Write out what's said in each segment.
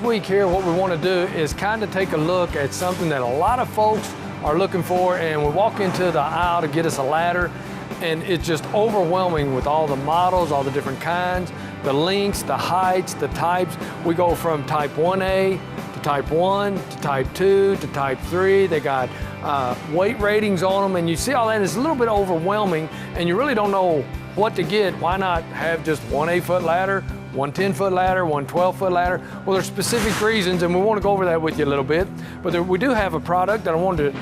week here, what we want to do is kind of take a look at something that a lot of folks are looking for, and we walk into the aisle to get us a ladder, and it's just overwhelming with all the models, all the different kinds, the lengths, the heights, the types. We go from type 1A to type 1 to type 2 to type 3. They got weight ratings on them, and you see all that. It's a little bit overwhelming, and you really don't know what to get. Why not have just one 8-foot ladder, one 10-foot ladder, one 12-foot ladder? Well, there's specific reasons, and we want to go over that with you a little bit. But we do have a product that I wanted to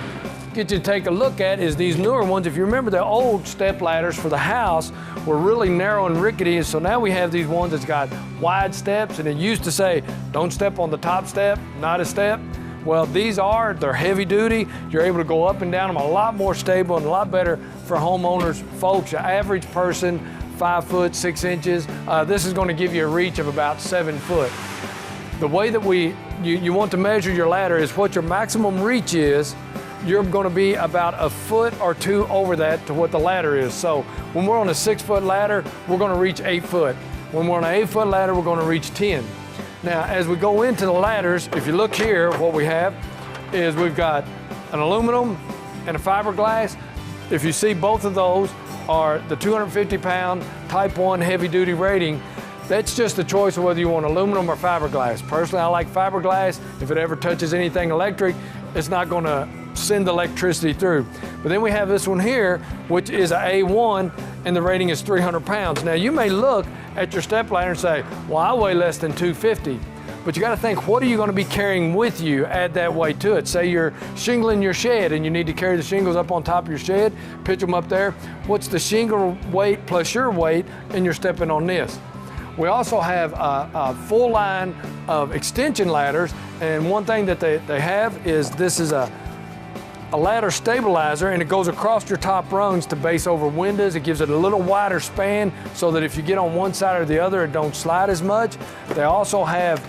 get you to take a look at, is these newer ones. If you remember, the old step ladders for the house were really narrow and rickety, and so now we have these ones that's got wide steps, and it used to say, don't step on the top step, not a step. Well, they're heavy duty. You're able to go up and down them, a lot more stable and a lot better for homeowners. Folks, your average person, 5 foot 6 inches, this is going to give you a reach of about 7 foot. The way that you want to measure your ladder is what your maximum reach is. You're going to be about a foot or two over that to what the ladder is. So when we're on a 6-foot ladder, we're going to reach 8 foot. When we're on an 8-foot ladder, we're going to reach 10. Now, as we go into the ladders, if you look here, what we have is we've got an aluminum and a fiberglass. If you see, both of those are the 250-pound Type 1 heavy-duty rating. That's just a choice of whether you want aluminum or fiberglass. Personally, I like fiberglass. If it ever touches anything electric, it's not going to send the electricity through. But then we have this one here, which is an A1, and the rating is 300 pounds. Now, you may look at your step ladder and say, well, I weigh less than 250. But you got to think, what are you going to be carrying with you? Add that weight to it. Say you're shingling your shed and you need to carry the shingles up on top of your shed, pitch them up there. What's the shingle weight plus your weight, and you're stepping on this? We also have a full line of extension ladders, and one thing that they have is this is a ladder stabilizer, and it goes across your top rungs to base over windows. It gives it a little wider span so that if you get on one side or the other, it don't slide as much. They also have,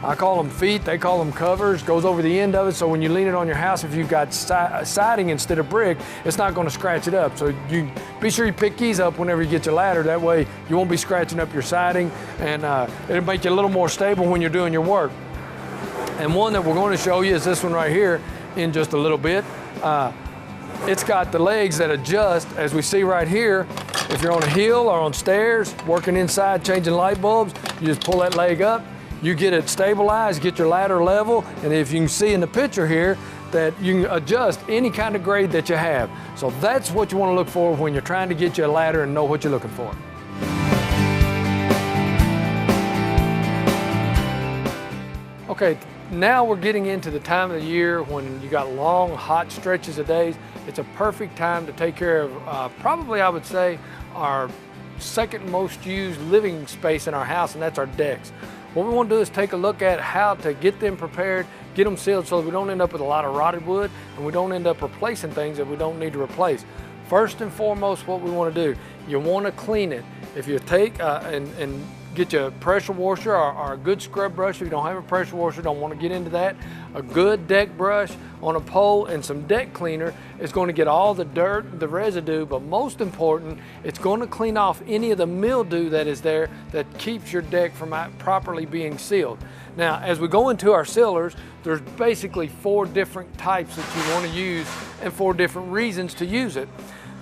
I call them feet, they call them covers, goes over the end of it, so when you lean it on your house, if you've got siding instead of brick, it's not going to scratch it up. So you be sure you pick these up whenever you get your ladder. That way you won't be scratching up your siding, and it'll make you a little more stable when you're doing your work. And one that we're going to show you is this one right here in just a little bit. It's got the legs that adjust, as we see right here. If you're on a hill or on stairs, working inside, changing light bulbs, you just pull that leg up, you get it stabilized, get your ladder level, and if you can see in the picture here, that you can adjust any kind of grade that you have. So that's what you want to look for when you're trying to get you a ladder and know what you're looking for. Okay, now we're getting into the time of the year when you got long, hot stretches of days. It's a perfect time to take care of probably, I would say, our second most used living space in our house, and that's our decks. What we want to do is take a look at how to get them prepared, get them sealed so that we don't end up with a lot of rotted wood and we don't end up replacing things that we don't need to replace. First and foremost, what we want to do, you want to clean it. If you take and get you a pressure washer or a good scrub brush. If you don't have a pressure washer, don't want to get into that. A good deck brush on a pole and some deck cleaner is going to get all the dirt, the residue, but most important, it's going to clean off any of the mildew that is there that keeps your deck from properly being sealed. Now, as we go into our sealers, there's basically 4 different types that you want to use and 4 different reasons to use it.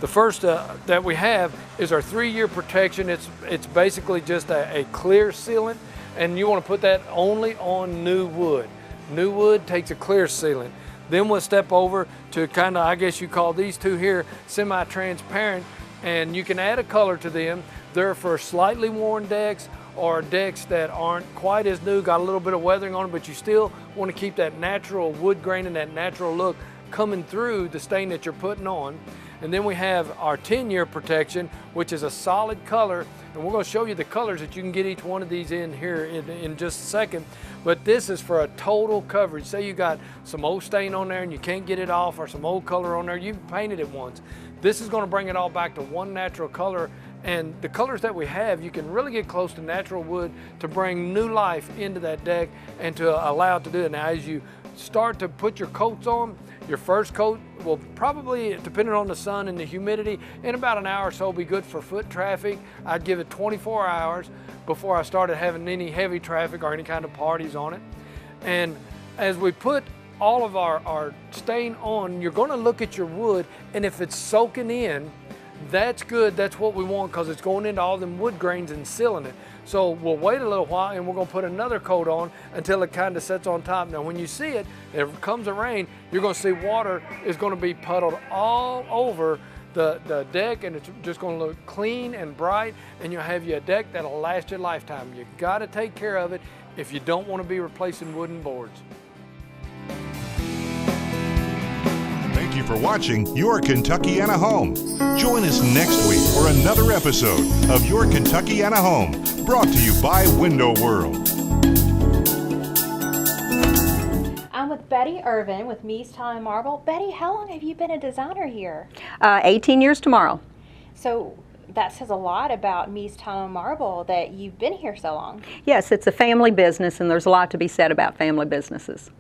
The first that we have is our 3-year protection. It's basically just a clear sealant, and you want to put that only on new wood. New wood takes a clear sealant. Then we'll step over to kind of, I guess you call these two here, semi-transparent, and you can add a color to them. They're for slightly worn decks or decks that aren't quite as new, got a little bit of weathering on them, but you still want to keep that natural wood grain and that natural look coming through the stain that you're putting on. And then we have our 10-year protection, which is a solid color, and we're going to show you the colors that you can get each one of these in here in just a second. But this is for a total coverage. Say you got some old stain on there and you can't get it off, or some old color on there, you've painted it once. This is going to bring it all back to one natural color, and the colors that we have, you can really get close to natural wood to bring new life into that deck and to allow it to do it. Now, as you start to put your coats on, your first coat will probably, depending on the sun and the humidity, in about an hour or so be good for foot traffic. I'd give it 24 hours before I started having any heavy traffic or any kind of parties on it. And as we put all of our stain on, you're gonna look at your wood, and if it's soaking in, that's good, that's what we want, because it's going into all them wood grains and sealing it. So we'll wait a little while and we're gonna put another coat on until it kind of sets on top. Now when you see it, if it comes a rain, you're gonna see water is gonna be puddled all over the deck, and it's just gonna look clean and bright, and you'll have you a deck that'll last your lifetime. You gotta take care of it if you don't wanna be replacing wooden boards. Thank you for watching Your Kentuckiana Home. Join us next week for another episode of Your Kentuckiana Home, brought to you by Window World. I'm with Betty Irvin with Mies Tile & Marble. Betty, how long have you been a designer here? 18 years tomorrow. So that says a lot about Mies Tile & Marble that you've been here so long. Yes, it's a family business, and there's a lot to be said about family businesses.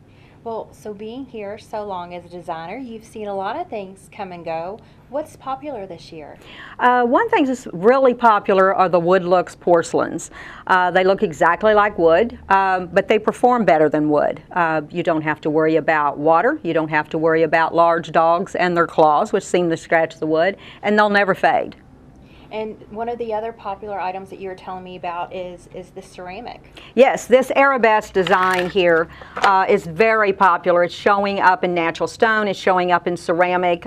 Well, so being here so long as a designer, you've seen a lot of things come and go. What's popular this year? One thing that's really popular are the wood looks porcelains. They look exactly like wood, but they perform better than wood. You don't have to worry about water. You don't have to worry about large dogs and their claws, which seem to scratch the wood, and they'll never fade. And one of the other popular items that you were telling me about is the ceramic. Yes, this arabesque design here is very popular. It's showing up in natural stone. It's showing up in ceramic.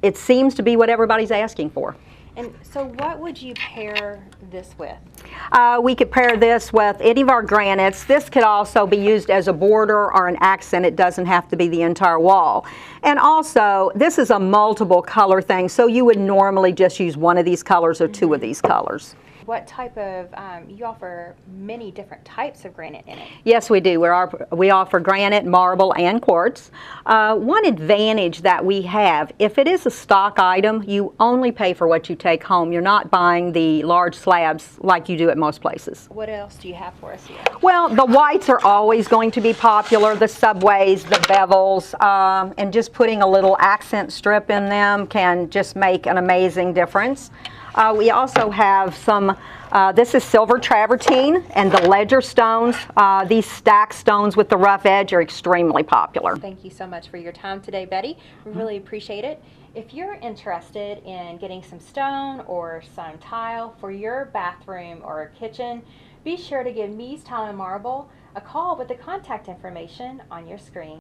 It seems to be what everybody's asking for. And so what would you pair this with? We could pair this with any of our granites. This could also be used as a border or an accent. It doesn't have to be the entire wall. And also, this is a multiple color thing, so you would normally just use one of these colors or two of these colors. What type of, you offer many different types of granite in it. Yes, we do. We offer granite, marble, and quartz. One advantage that we have, if it is a stock item, you only pay for what you take home. You're not buying the large slabs like you do at most places. What else do you have for us here? Well, the whites are always going to be popular, the subways, the bevels, and just putting a little accent strip in them can just make an amazing difference. We also have some, this is silver travertine and the ledger stones. These stacked stones with the rough edge are extremely popular. Thank you so much for your time today, Betty. We really appreciate it. If you're interested in getting some stone or some tile for your bathroom or kitchen, be sure to give Mies Tile & Marble a call with the contact information on your screen.